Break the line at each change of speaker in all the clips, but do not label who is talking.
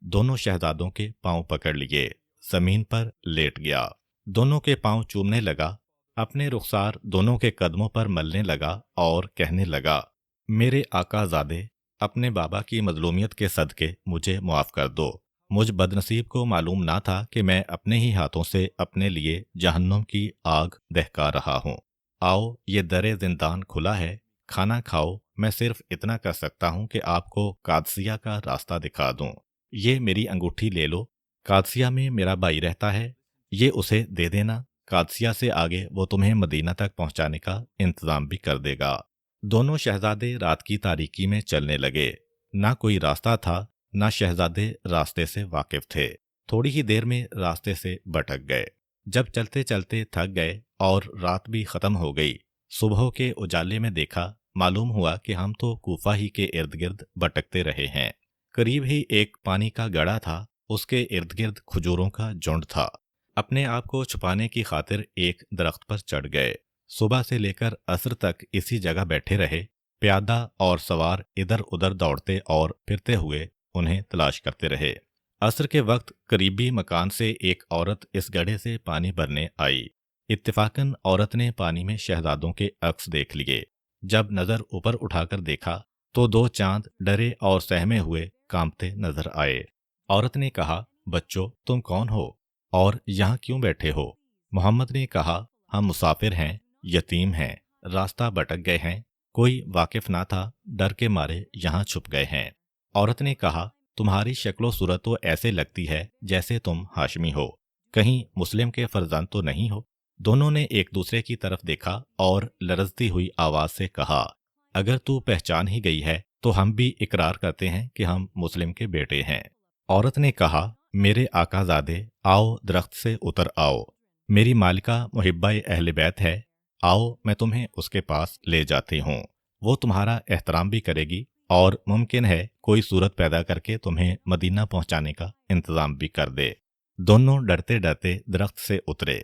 دونوں شہزادوں کے پاؤں پکڑ لیے، زمین پر لیٹ گیا، دونوں کے پاؤں چومنے لگا، اپنے رخسار دونوں کے قدموں پر ملنے لگا اور کہنے لگا، میرے آقا زادے، اپنے بابا کی مظلومیت کے صدقے مجھے معاف کر دو۔ مجھ بدنصیب کو معلوم نہ تھا کہ میں اپنے ہی ہاتھوں سے اپنے لیے جہنم کی آگ دہکا رہا ہوں۔ آؤ، یہ در زندان کھلا ہے، کھانا کھاؤ۔ میں صرف اتنا کر سکتا ہوں کہ آپ کو قادسیہ کا راستہ دکھا دوں۔ یہ میری انگوٹھی لے لو، قادسیہ میں میرا بھائی رہتا ہے، یہ اسے دے دینا، قادسیہ سے آگے وہ تمہیں مدینہ تک پہنچانے کا انتظام بھی کر دے گا۔ دونوں شہزادے رات کی تاریکی میں چلنے لگے، نہ کوئی راستہ تھا، نہ شہزادے راستے سے واقف تھے۔ تھوڑی ہی دیر میں راستے سے بھٹک گئے۔ جب چلتے چلتے تھک گئے اور رات بھی ختم ہو گئی، صبح کے اجالے میں دیکھا، معلوم ہوا کہ ہم تو کوفہ ہی کے ارد گرد بھٹکتے رہے ہیں۔ قریب ہی ایک پانی کا گڑھا تھا، اس کے ارد گرد کھجوروں کا جھنڈ تھا۔ اپنے آپ کو چھپانے کی خاطر ایک درخت پر چڑھ گئے۔ صبح سے لے کر عصر تک اسی جگہ بیٹھے رہے۔ پیادہ اور سوار ادھر ادھر دوڑتے اور پھرتے ہوئے انہیں تلاش کرتے رہے۔ عصر کے وقت قریبی مکان سے ایک عورت اس گڑھے سے پانی بھرنے آئی۔ اتفاقاً عورت نے پانی میں شہزادوں کے عکس دیکھ لیے۔ جب نظر اوپر اٹھا کر دیکھا تو دو چاند ڈرے اور سہمے ہوئے کانپتے نظر آئے۔ عورت نے کہا، بچوں، تم کون ہو اور یہاں کیوں بیٹھے ہو؟ محمد نے کہا، ہم مسافر ہیں، یتیم ہیں، راستہ بھٹک گئے ہیں، کوئی واقف نہ تھا، ڈر کے مارے یہاں چھپ گئے ہیں۔ عورت نے کہا، تمہاری شکل و صورت تو ایسے لگتی ہے جیسے تم ہاشمی ہو، کہیں مسلم کے فرزند تو نہیں ہو؟ دونوں نے ایک دوسرے کی طرف دیکھا اور لرزتی ہوئی آواز سے کہا، اگر تو پہچان ہی گئی ہے تو ہم بھی اقرار کرتے ہیں کہ ہم مسلم کے بیٹے ہیں۔ عورت نے کہا، میرے آقا زادے، آؤ درخت سے اتر آؤ، میری مالکہ محبہ اہل بیت ہے، آؤ میں تمہیں اس کے پاس لے جاتی ہوں، وہ تمہارا احترام بھی کرے گی اور ممکن ہے کوئی صورت پیدا کر کے تمہیں مدینہ پہنچانے کا انتظام بھی کر دے۔ دونوں ڈرتے ڈرتے درخت سے اترے،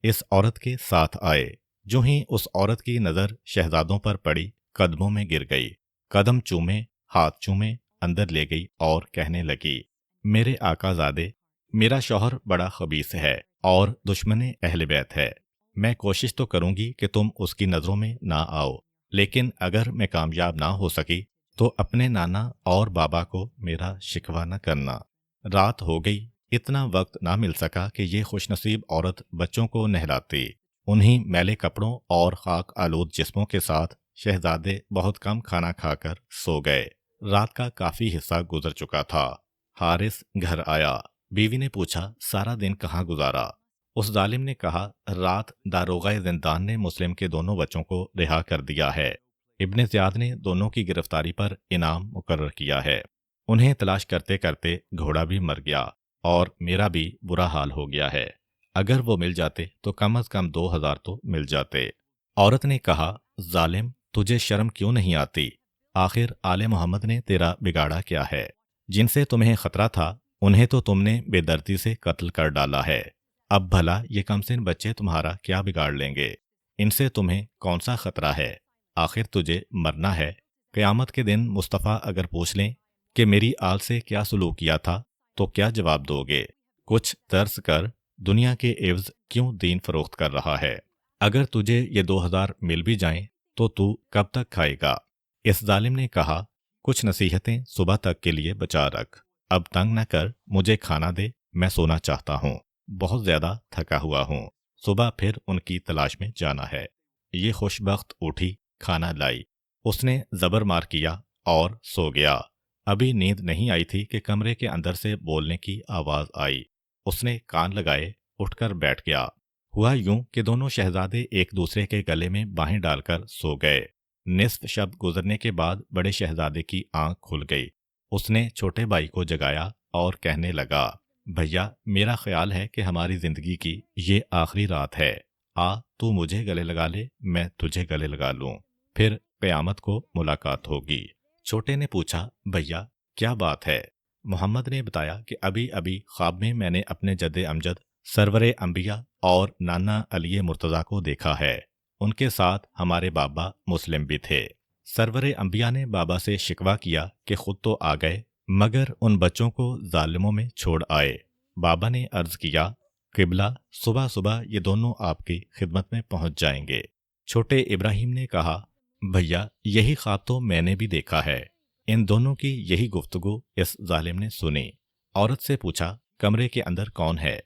اس عورت کے ساتھ آئے۔ جو ہی اس عورت کی نظر شہزادوں پر پڑی، قدموں میں گر گئی، قدم چومے، ہاتھ چومے، اندر لے گئی اور کہنے لگی، میرے آقا زادے، میرا شوہر بڑا خبیث ہے اور دشمن اہل بیت ہے۔ میں کوشش تو کروں گی کہ تم اس کی نظروں میں نہ آؤ، لیکن اگر میں کامیاب نہ ہو سکی تو اپنے نانا اور بابا کو میرا شکوہ نہ کرنا۔ رات ہو گئی، اتنا وقت نہ مل سکا کہ یہ خوش نصیب عورت بچوں کو نہلاتی۔ انہی میلے کپڑوں اور خاک آلود جسموں کے ساتھ شہزادے بہت کم کھانا کھا کر سو گئے۔ رات کا کافی حصہ گزر چکا تھا۔ حارث گھر آیا۔ بیوی نے پوچھا، سارا دن کہاں گزارا؟ اس ظالم نے کہا، رات داروغہ زندان نے مسلم کے دونوں بچوں کو رہا کر دیا ہے۔ ابن زیاد نے دونوں کی گرفتاری پر انعام مقرر کیا ہے۔ انہیں تلاش کرتے کرتے گھوڑا بھی مر گیا اور میرا بھی برا حال ہو گیا ہے۔ اگر وہ مل جاتے تو کم از کم 2000 تو مل جاتے۔ عورت نے کہا، ظالم، تجھے شرم کیوں نہیں آتی؟ آخر آل محمد نے تیرا بگاڑا کیا ہے؟ جن سے تمہیں خطرہ تھا انہیں تو تم نے بے دردی سے قتل کر ڈالا ہے۔ اب بھلا یہ کم سن بچے تمہارا کیا بگاڑ لیں گے؟ ان سے تمہیں کون سا خطرہ ہے؟ آخر تجھے مرنا ہے۔ قیامت کے دن مصطفیٰ اگر پوچھ لیں کہ میری آل سے کیا سلوک کیا تھا تو کیا جواب دو گے؟ کچھ ترس کر، دنیا کے عوض کیوں دین فروخت کر رہا ہے؟ اگر تجھے یہ 2000 مل بھی جائیں تو کب تک کھائے گا؟ اس ظالم نے کہا، کچھ نصیحتیں صبح تک کے لیے بچا رکھ، اب تنگ نہ کر، مجھے کھانا دے، میں سونا چاہتا ہوں، بہت زیادہ تھکا ہوا ہوں، صبح پھر ان کی تلاش میں جانا ہے۔ یہ خوش بخت اٹھی، کھانا لائی، اس نے زبر مار کیا اور سو گیا۔ ابھی نیند نہیں آئی تھی کہ کمرے کے اندر سے بولنے کی آواز آئی۔ اس نے کان لگائے، اٹھ کر بیٹھ گیا۔ ہوا یوں کہ دونوں شہزادے ایک دوسرے کے گلے میں باہیں ڈال کر سو گئے۔ نصف شب گزرنے کے بعد بڑے شہزادے کی آنکھ کھل گئی۔ اس نے چھوٹے بھائی کو جگایا اور کہنے لگا، بھیا، میرا خیال ہے کہ ہماری زندگی کی یہ آخری رات ہے، آ تو مجھے گلے لگا لے، میں تجھے گلے لگا لوں، پھر قیامت کو ملاقات ہوگی۔ چھوٹے نے پوچھا، بھیا کیا بات ہے؟ محمد نے بتایا کہ ابھی ابھی خواب میں میں نے اپنے جد امجد سرور انبیاء اور نانا علی مرتضیٰ کو دیکھا ہے، ان کے ساتھ ہمارے بابا مسلم بھی تھے۔ سرور انبیاء نے بابا سے شکوہ کیا کہ خود تو آ گئے مگر ان بچوں کو ظالموں میں چھوڑ آئے۔ بابا نے عرض کیا، قبلہ صبح صبح یہ دونوں آپ کی خدمت میں پہنچ جائیں گے۔ چھوٹے ابراہیم نے کہا، بھیا یہی خواب تو میں نے بھی دیکھا ہے۔ ان دونوں کی یہی گفتگو اس ظالم نے سنی۔ عورت سے پوچھا، کمرے کے اندر کون ہے؟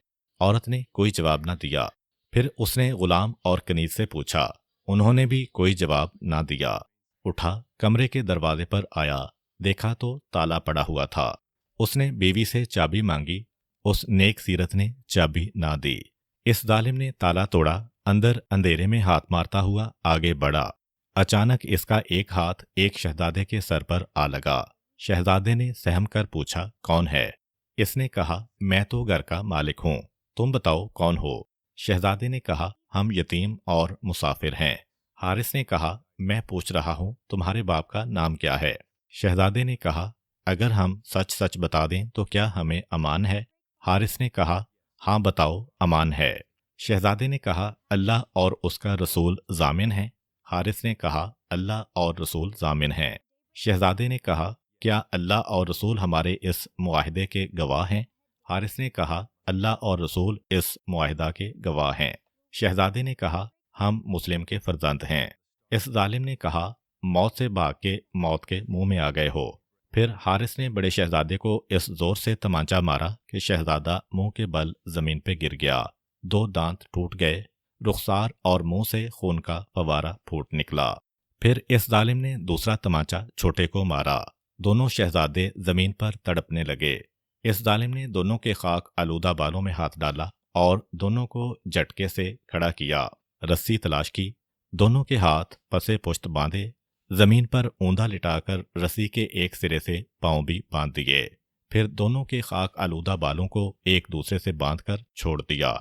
عورت نے کوئی جواب نہ دیا۔ پھر اس نے غلام اور کنیز سے پوچھا، انہوں نے بھی کوئی جواب نہ دیا۔ اٹھا کمرے کے دروازے پر آیا، دیکھا تو تالا پڑا ہوا تھا۔ اس نے بیوی سے چابی مانگی، اس نیک سیرت نے چابی نہ دی۔ اس ظالم نے تالا توڑا، اندر اندھیرے میں ہاتھ مارتا ہوا آگے بڑھا۔ اچانک اس کا ایک ہاتھ ایک شہزادے کے سر پر آ لگا۔ شہزادے نے سہم کر پوچھا، کون ہے؟ اس نے کہا، میں تو گھر کا مالک ہوں، تم بتاؤ کون ہو؟ شہزادے نے کہا، ہم یتیم اور مسافر ہیں۔ حارث نے کہا، میں پوچھ رہا ہوں تمہارے باپ کا نام کیا ہے؟ شہزادے نے کہا، اگر ہم سچ سچ بتا دیں تو کیا ہمیں امان ہے؟ حارث نے کہا، ہاں بتاؤ، امان ہے۔ شہزادے نے کہا، اللہ اور اس کا رسول ضامن ہیں؟ حارث نے کہا، اللہ اور رسول ضامن ہیں۔ شہزادے نے کہا، کیا اللہ اور رسول ہمارے اس معاہدے کے گواہ ہیں؟ حارث نے کہا، اللہ اور رسول اس معاہدہ کے گواہ ہیں۔ شہزادے نے کہا، ہم مسلم کے فرزند ہیں۔ اس ظالم نے کہا، موت سے بھاگ کے موت کے منہ میں آ گئے ہو۔ پھر حارث نے بڑے شہزادے کو اس زور سے تمانچہ مارا کہ شہزادہ منہ کے بل زمین پہ گر گیا، دو دانت ٹوٹ گئے، رخسار اور منہ سے خون کا فوارہ پھوٹ نکلا۔ پھر اس ظالم نے دوسرا تمانچہ چھوٹے کو مارا، دونوں شہزادے زمین پر تڑپنے لگے۔ اس ظالم نے دونوں کے خاک آلودہ بالوں میں ہاتھ ڈالا اور دونوں کو جھٹکے سے کھڑا کیا، رسی تلاش کی، دونوں کے ہاتھ پسے پشت باندھے، زمین پر اوندا لٹا کر رسی کے ایک سرے سے پاؤں بھی باندھ دیے۔ پھر دونوں کے خاک آلودہ بالوں کو ایک دوسرے سے باندھ کر چھوڑ دیا۔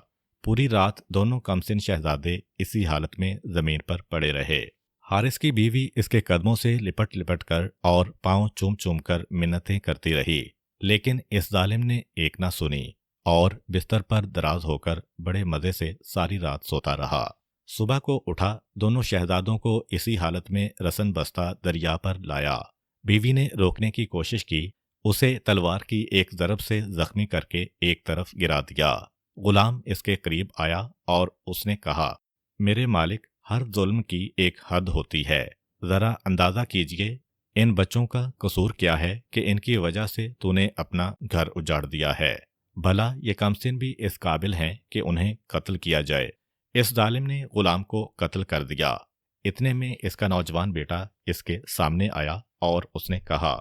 پوری رات دونوں کمسن شہزادے اسی حالت میں زمین پر پڑے رہے۔ حارث کی بیوی اس کے قدموں سے لپٹ لپٹ کر اور پاؤں چوم چوم کر منتیں کرتی رہی، لیکن اس ظالم نے ایک نہ سنی اور بستر پر دراز ہو کر بڑے مزے سے ساری رات سوتا رہا۔ صبح کو اٹھا، دونوں شہزادوں کو اسی حالت میں رسن بستہ دریا پر لایا۔ بیوی نے روکنے کی کوشش کی، اسے تلوار کی ایک ضرب سے زخمی کر کے ایک طرف گرا دیا۔ غلام اس کے قریب آیا اور اس نے کہا، میرے مالک، ہر ظلم کی ایک حد ہوتی ہے، ذرا اندازہ کیجئے ان بچوں کا قصور کیا ہے کہ ان کی وجہ سے تو نے اپنا گھر اجاڑ دیا ہے۔ بھلا یہ کمسن بھی اس قابل ہیں کہ انہیں قتل کیا جائے۔ اس ظالم نے غلام کو قتل کر دیا۔ اتنے میں اس کا نوجوان بیٹا اس کے سامنے آیا اور اس نے کہا،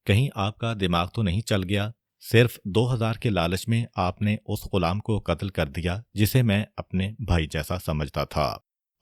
کہیں آپ کا دماغ تو نہیں چل گیا؟ صرف 2000 کے لالچ میں آپ نے اس غلام کو قتل کر دیا جسے میں اپنے بھائی جیسا سمجھتا تھا،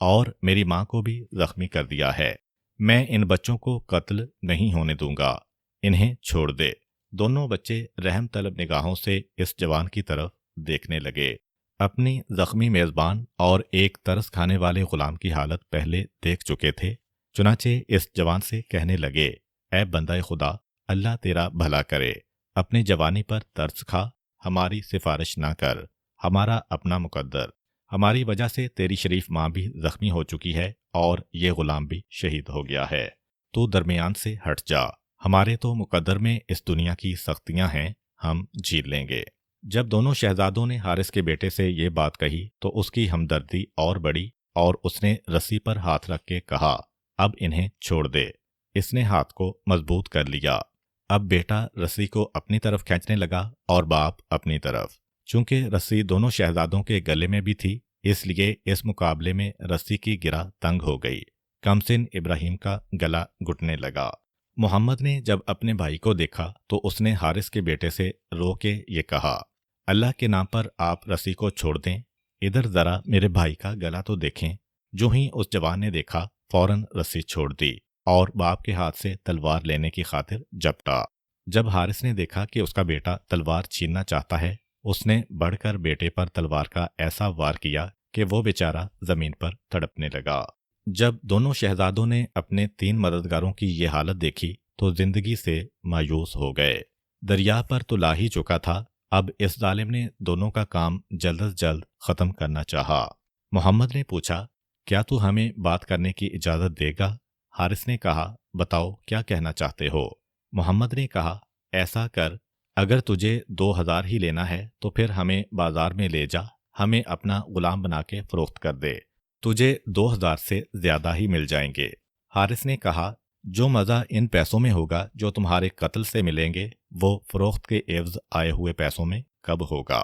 اور میری ماں کو بھی زخمی کر دیا ہے۔ میں ان بچوں کو قتل نہیں ہونے دوں گا، انہیں چھوڑ دے۔ دونوں بچے رحم طلب نگاہوں سے اس جوان کی طرف دیکھنے لگے۔ اپنی زخمی میزبان اور ایک ترس کھانے والے غلام کی حالت پہلے دیکھ چکے تھے، چنانچہ اس جوان سے کہنے لگے، اے بندہ خدا، اللہ تیرا بھلا کرے، اپنی جوانی پر ترس کھا، ہماری سفارش نہ کر، ہمارا اپنا مقدر، ہماری وجہ سے تیری شریف ماں بھی زخمی ہو چکی ہے اور یہ غلام بھی شہید ہو گیا ہے، تو درمیان سے ہٹ جا، ہمارے تو مقدر میں اس دنیا کی سختیاں ہیں، ہم جھیل لیں گے۔ جب دونوں شہزادوں نے حارث کے بیٹے سے یہ بات کہی تو اس کی ہمدردی اور بڑھی اور اس نے رسی پر ہاتھ رکھ کے کہا، اب انہیں چھوڑ دے۔ اس نے ہاتھ کو مضبوط کر لیا۔ اب بیٹا رسی کو اپنی طرف کھینچنے لگا اور باپ اپنی طرف۔ چونکہ رسی دونوں شہزادوں کے گلے میں بھی تھی، اس لیے اس مقابلے میں رسی کی گرہ تنگ ہو گئی۔ کمسن ابراہیم کا گلا گھٹنے لگا۔ محمد نے جب اپنے بھائی کو دیکھا تو اس نے حارث کے بیٹے سے رو کے یہ کہا، اللہ کے نام پر آپ رسی کو چھوڑ دیں، ادھر ذرا میرے بھائی کا گلا تو دیکھیں۔ جو ہی اس جوان نے دیکھا، فوراً رسی چھوڑ دی اور باپ کے ہاتھ سے تلوار لینے کی خاطر جھپٹا۔ جب حارث نے دیکھا کہ اس کا بیٹا تلوار چھیننا چاہتا ہے، اس نے بڑھ کر بیٹے پر تلوار کا ایسا وار کیا کہ وہ بیچارہ زمین پر تڑپنے لگا۔ جب دونوں شہزادوں نے اپنے 3 مددگاروں کی یہ حالت دیکھی تو زندگی سے مایوس ہو گئے۔ دریا پر تو لا ہی چکا تھا، اب اس ظالم نے دونوں کا کام جلد از جلد ختم کرنا چاہا۔ محمد نے پوچھا، کیا تو ہمیں بات کرنے کی اجازت دے گا؟ حارث نے کہا، بتاؤ کیا کہنا چاہتے ہو؟ محمد نے کہا، ایسا کر، اگر تجھے 2000 ہی لینا ہے تو پھر ہمیں بازار میں لے جا، ہمیں اپنا غلام بنا کے فروخت کر دے، تجھے 2000 سے زیادہ ہی مل جائیں گے۔ حارث نے کہا، جو مزہ ان پیسوں میں ہوگا جو تمہارے قتل سے ملیں گے، وہ فروخت کے عوض آئے ہوئے پیسوں میں کب ہوگا؟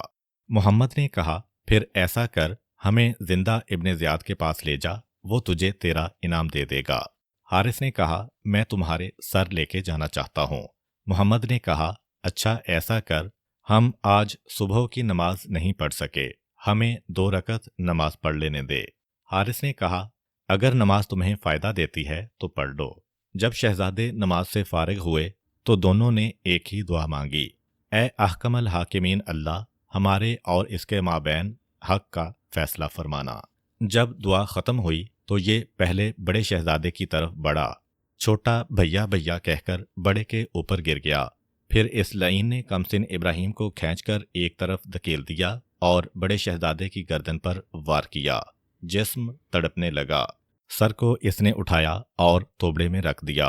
محمد نے کہا، پھر ایسا کر، ہمیں زندہ ابن زیاد کے پاس لے جا، وہ تجھے تیرا انعام دے دے گا۔ حارث نے کہا، میں تمہارے سر لے کے جانا چاہتا ہوں۔ محمد نے کہا، اچھا ایسا کر، ہم آج صبح کی نماز نہیں پڑھ سکے، ہمیں 2 رکعت نماز پڑھ لینے دے۔ حارث نے کہا، اگر نماز تمہیں فائدہ دیتی ہے تو پڑھ لو۔ جب شہزادے نماز سے فارغ ہوئے تو دونوں نے ایک ہی دعا مانگی، اے احکم الحاکمین اللہ، ہمارے اور اس کے مابین حق کا فیصلہ فرمانا۔ جب دعا ختم ہوئی تو یہ پہلے بڑے شہزادے کی طرف بڑھا، چھوٹا بھیا بھیا کہہ کر بڑے کے اوپر گر گیا۔ پھر اس لعین نے کمسن ابراہیم کو کھینچ کر ایک طرف دھکیل دیا اور بڑے شہزادے کی گردن پر وار کیا۔ جسم تڑپنے لگا، سر کو اس نے اٹھایا اور توبڑے میں رکھ دیا۔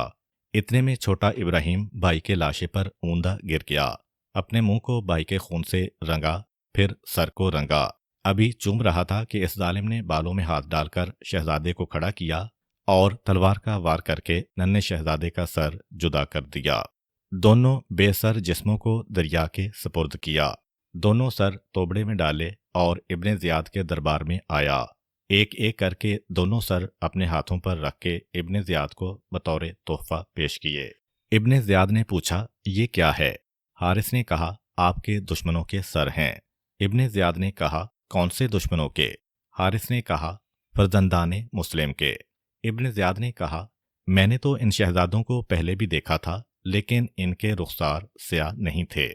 اتنے میں چھوٹا ابراہیم بھائی کے لاشے پر اوندا گر گیا، اپنے منہ کو بھائی کے خون سے رنگا، پھر سر کو رنگا۔ ابھی چوم رہا تھا کہ اس ظالم نے بالوں میں ہاتھ ڈال کر شہزادے کو کھڑا کیا اور تلوار کا وار کر کے ننھے شہزادے کا سر جدا کر دیا۔ دونوں بے سر جسموں کو دریا کے سپرد کیا، دونوں سر توبڑے میں ڈالے اور ابن زیاد کے دربار میں آیا۔ ایک ایک کر کے دونوں سر اپنے ہاتھوں پر رکھ کے ابن زیاد کو بطور تحفہ پیش کیے۔ ابن زیاد نے پوچھا، یہ کیا ہے؟ حارث نے کہا، آپ کے دشمنوں کے سر ہیں۔ ابن زیاد نے کہا، کون سے دشمنوں کے؟ حارث نے کہا، فرزندان مسلم کے۔ ابن زیاد نے کہا، میں نے تو ان شہزادوں کو پہلے بھی دیکھا تھا، لیکن ان کے رخسار سیاہ نہیں تھے،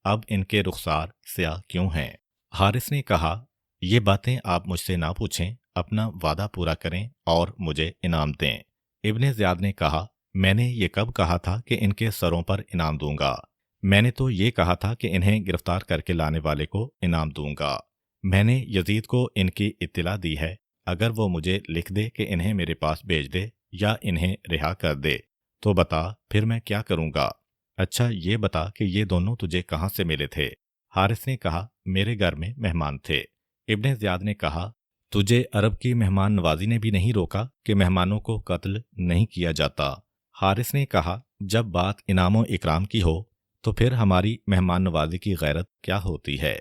اب ان کے رخسار سیاہ کیوں ہیں؟ حارث نے کہا، یہ باتیں آپ مجھ سے نہ پوچھیں، اپنا وعدہ پورا کریں اور مجھے انعام دیں۔ ابن زیاد نے کہا، میں نے یہ کب کہا تھا کہ ان کے سروں پر انعام دوں گا؟ میں نے تو یہ کہا تھا کہ انہیں گرفتار کر کے لانے والے کو انعام دوں گا۔ میں نے یزید کو ان کی اطلاع دی ہے، اگر وہ مجھے لکھ دے کہ انہیں میرے پاس بھیج دے یا انہیں رہا کر دے تو بتا، پھر میں کیا کروں گا؟ اچھا یہ بتا کہ یہ دونوں تجھے کہاں سے ملے تھے؟ حارث نے کہا، میرے گھر میں مہمان تھے۔ ابن زیاد نے کہا، تجھے عرب کی مہمان نوازی نے بھی نہیں روکا کہ مہمانوں کو قتل نہیں کیا جاتا؟ حارث نے کہا، جب بات انعام و اکرام کی ہو تو پھر ہماری مہمان نوازی کی غیرت کیا ہوتی ہے؟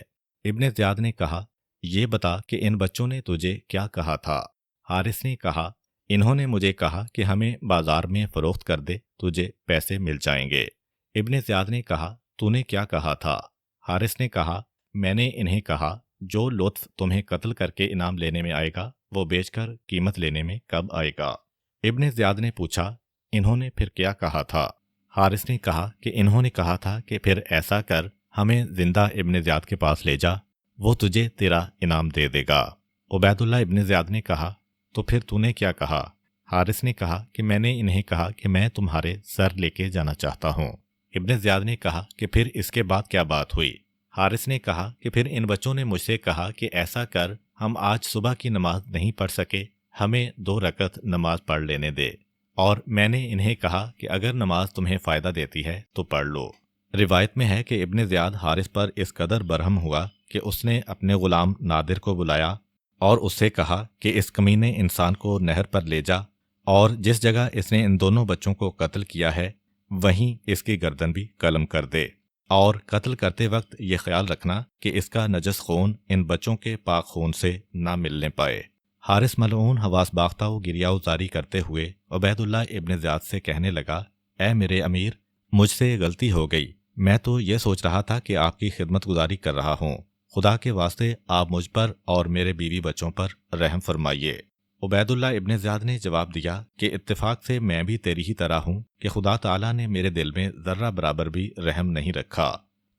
ابن زیاد نے کہا، یہ بتا کہ ان بچوں نے تجھے کیا کہا تھا؟ حارث نے کہا، انہوں نے مجھے کہا کہ ہمیں بازار میں فروخت کر دے، تجھے پیسے مل جائیں گے۔ ابن زیاد نے کہا، تو نے کیا کہا تھا؟ حارث نے کہا، میں نے انہیں کہا، جو لطف تمہیں قتل کر کے انعام لینے میں آئے گا وہ بیچ کر قیمت لینے میں کب آئے گا؟ ابن زیاد نے پوچھا، انہوں نے پھر کیا کہا تھا؟ حارث نے کہا کہ انہوں نے کہا تھا کہ پھر ایسا کر، ہمیں زندہ ابن زیاد کے پاس لے جا، وہ تجھے تیرا انعام دے دے گا۔ عبید اللہ ابن زیاد نے کہا، تو پھر تو نے کیا کہا؟ حارث نے کہا کہ میں نے انہیں کہا کہ میں تمہارے سر لے کے جانا چاہتا ہوں۔ ابن زیاد نے کہا کہ پھر اس کے بعد کیا بات ہوئی؟ حارث نے کہا کہ پھر ان بچوں نے مجھ سے کہا کہ ایسا کر، ہم آج صبح کی نماز نہیں پڑھ سکے، ہمیں 2 رکعت نماز پڑھ لینے دے، اور میں نے انہیں کہا کہ اگر نماز تمہیں فائدہ دیتی ہے تو پڑھ لو۔ روایت میں ہے کہ ابن زیاد حارث پر اس قدر برہم ہوا کہ اس نے اپنے غلام نادر کو بلایا اور اس سے کہا کہ اس کمینے انسان کو نہر پر لے جا، اور جس جگہ اس نے ان دونوں بچوں کو قتل کیا ہے وہیں اس کی گردن بھی قلم کر دے، اور قتل کرتے وقت یہ خیال رکھنا کہ اس کا نجس خون ان بچوں کے پاک خون سے نہ ملنے پائے۔ حارث ملعون حواس باختہ و گریہ زاری کرتے ہوئے عبید اللہ ابن زیاد سے کہنے لگا، اے میرے امیر، مجھ سے غلطی ہو گئی، میں تو یہ سوچ رہا تھا کہ آپ کی خدمت گزاری کر رہا ہوں، خدا کے واسطے آپ مجھ پر اور میرے بیوی بچوں پر رحم فرمائیے۔ عبید اللہ ابن زیاد نے جواب دیا کہ اتفاق سے میں بھی تیری ہی طرح ہوں کہ خدا تعالیٰ نے میرے دل میں ذرہ برابر بھی رحم نہیں رکھا۔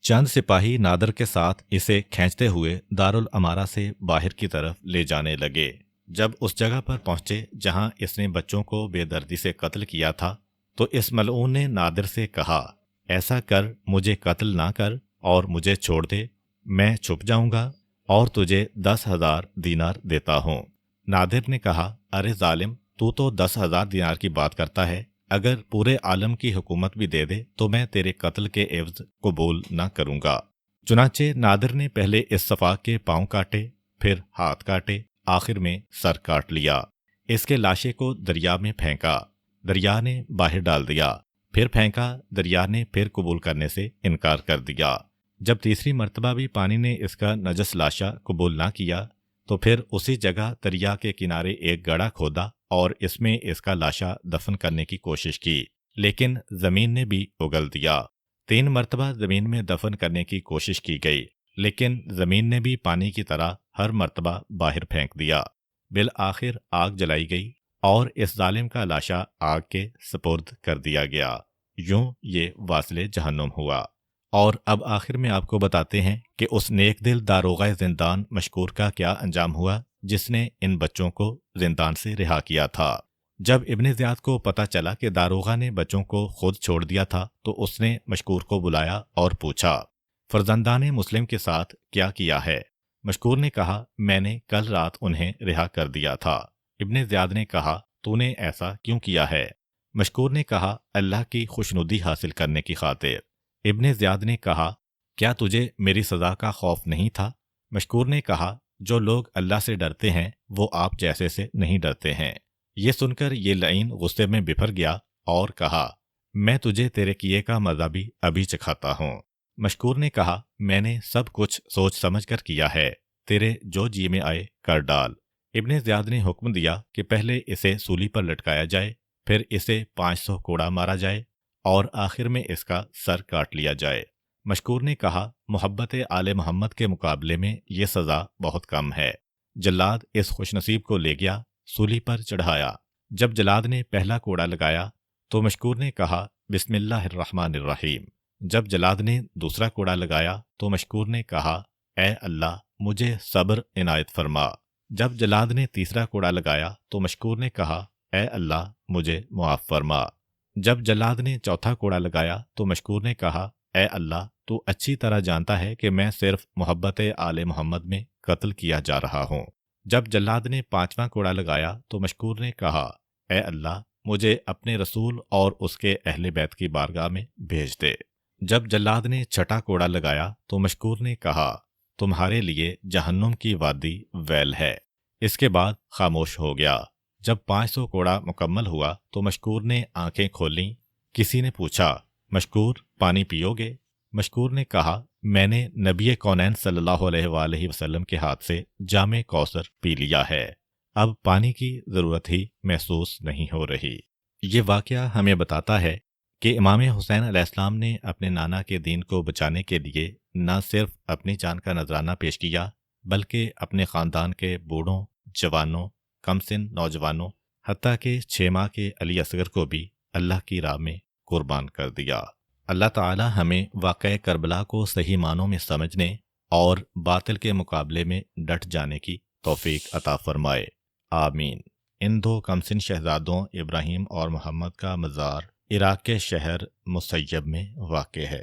چند سپاہی نادر کے ساتھ اسے کھینچتے ہوئے دارالامارہ سے باہر کی طرف لے جانے لگے۔ جب اس جگہ پر پہنچے جہاں اس نے بچوں کو بے دردی سے قتل کیا تھا تو اس ملعون نے نادر سے کہا، ایسا کر، مجھے قتل نہ کر اور مجھے چھوڑ دے، میں چھپ جاؤں گا اور تجھے 10,000 دینار دیتا ہوں۔ نادر نے کہا، ارے ظالم، تو 10,000 دینار کی بات کرتا ہے، اگر پورے عالم کی حکومت بھی دے دے تو میں تیرے قتل کے عوض قبول نہ کروں گا۔ چنانچہ نادر نے پہلے اس صفاق کے پاؤں کاٹے، پھر ہاتھ کاٹے، آخر میں سر کاٹ لیا۔ اس کے لاشے کو دریا میں پھینکا، دریا نے باہر ڈال دیا، پھر پھینکا، دریا نے پھر قبول کرنے سے انکار کر دیا۔ جب تیسری مرتبہ بھی پانی نے اس کا نجس لاشا قبول نہ کیا تو پھر اسی جگہ دریا کے کنارے ایک گڑھا کھودا اور اس میں اس کا لاشا دفن کرنے کی کوشش کی، لیکن زمین نے بھی اگل دیا۔ 3 مرتبہ زمین میں دفن کرنے کی کوشش کی گئی، لیکن زمین نے بھی پانی کی طرح ہر مرتبہ باہر پھینک دیا۔ بالآخر آگ جلائی گئی اور اس ظالم کا لاشا آگ کے سپرد کر دیا گیا۔ یوں یہ واصل جہنم ہوا۔ اور اب آخر میں آپ کو بتاتے ہیں کہ اس نیک دل داروغہ زندان مشکور کا کیا انجام ہوا جس نے ان بچوں کو زندان سے رہا کیا تھا۔ جب ابن زیاد کو پتہ چلا کہ داروغہ نے بچوں کو خود چھوڑ دیا تھا تو اس نے مشکور کو بلایا اور پوچھا، فرزندان مسلم کے ساتھ کیا کیا ہے؟ مشکور نے کہا، میں نے کل رات انہیں رہا کر دیا تھا۔ ابن زیاد نے کہا، تو نے ایسا کیوں کیا ہے؟ مشکور نے کہا، اللہ کی خوشنودی حاصل کرنے کی خاطر۔ ابن زیاد نے کہا، کیا تجھے میری سزا کا خوف نہیں تھا؟ مشکور نے کہا، جو لوگ اللہ سے ڈرتے ہیں وہ آپ جیسے سے نہیں ڈرتے ہیں۔ یہ سن کر یہ لعین غصے میں بپھر گیا اور کہا، میں تجھے تیرے کیے کا مزہ بھی ابھی چکھاتا ہوں۔ مشکور نے کہا، میں نے سب کچھ سوچ سمجھ کر کیا ہے، تیرے جو جی میں آئے کر ڈال۔ ابن زیاد نے حکم دیا کہ پہلے اسے سولی پر لٹکایا جائے، پھر اسے 500 کوڑا مارا جائے اور آخر میں اس کا سر کاٹ لیا جائے۔ مشکور نے کہا، محبت آل محمد کے مقابلے میں یہ سزا بہت کم ہے۔ جلاد اس خوش نصیب کو لے گیا، سولی پر چڑھایا۔ جب جلاد نے پہلا کوڑا لگایا تو مشکور نے کہا، بسم اللہ الرحمن الرحیم۔ جب جلاد نے دوسرا کوڑا لگایا تو مشکور نے کہا، اے اللہ مجھے صبر عنایت فرما۔ جب جلاد نے تیسرا کوڑا لگایا تو مشکور نے کہا، اے اللہ مجھے معاف فرما۔ جب جلاد نے چوتھا کوڑا لگایا تو مشکور نے کہا، اے اللہ تو اچھی طرح جانتا ہے کہ میں صرف محبت آل محمد میں قتل کیا جا رہا ہوں۔ جب جلاد نے 5واں کوڑا لگایا تو مشکور نے کہا، اے اللہ مجھے اپنے رسول اور اس کے اہل بیت کی بارگاہ میں بھیج دے۔ جب جلاد نے 6واں کوڑا لگایا تو مشکور نے کہا، تمہارے لیے جہنم کی وادی ویل ہے۔ اس کے بعد خاموش ہو گیا۔ جب 500 کوڑا مکمل ہوا تو مشکور نے آنکھیں کھولیں۔ کسی نے پوچھا، مشکور پانی پیو گے؟ مشکور نے کہا، میں نے نبی کونین صلی اللہ علیہ وآلہ وسلم کے ہاتھ سے جام کوثر پی لیا ہے، اب پانی کی ضرورت ہی محسوس نہیں ہو رہی۔ یہ واقعہ ہمیں بتاتا ہے کہ امام حسین علیہ السلام نے اپنے نانا کے دین کو بچانے کے لیے نہ صرف اپنی جان کا نذرانہ پیش کیا بلکہ اپنے خاندان کے بوڑھوں، جوانوں، کم سن نوجوانوں، حتیٰ کہ 6 ماہ کے علی اصغر کو بھی اللہ کی راہ میں قربان کر دیا۔ اللہ تعالی ہمیں واقعہ کربلا کو صحیح معنوں میں سمجھنے اور باطل کے مقابلے میں ڈٹ جانے کی توفیق عطا فرمائے، آمین۔ ان 2 کمسن شہزادوں ابراہیم اور محمد کا مزار عراق کے شہر مسیب میں واقع ہے۔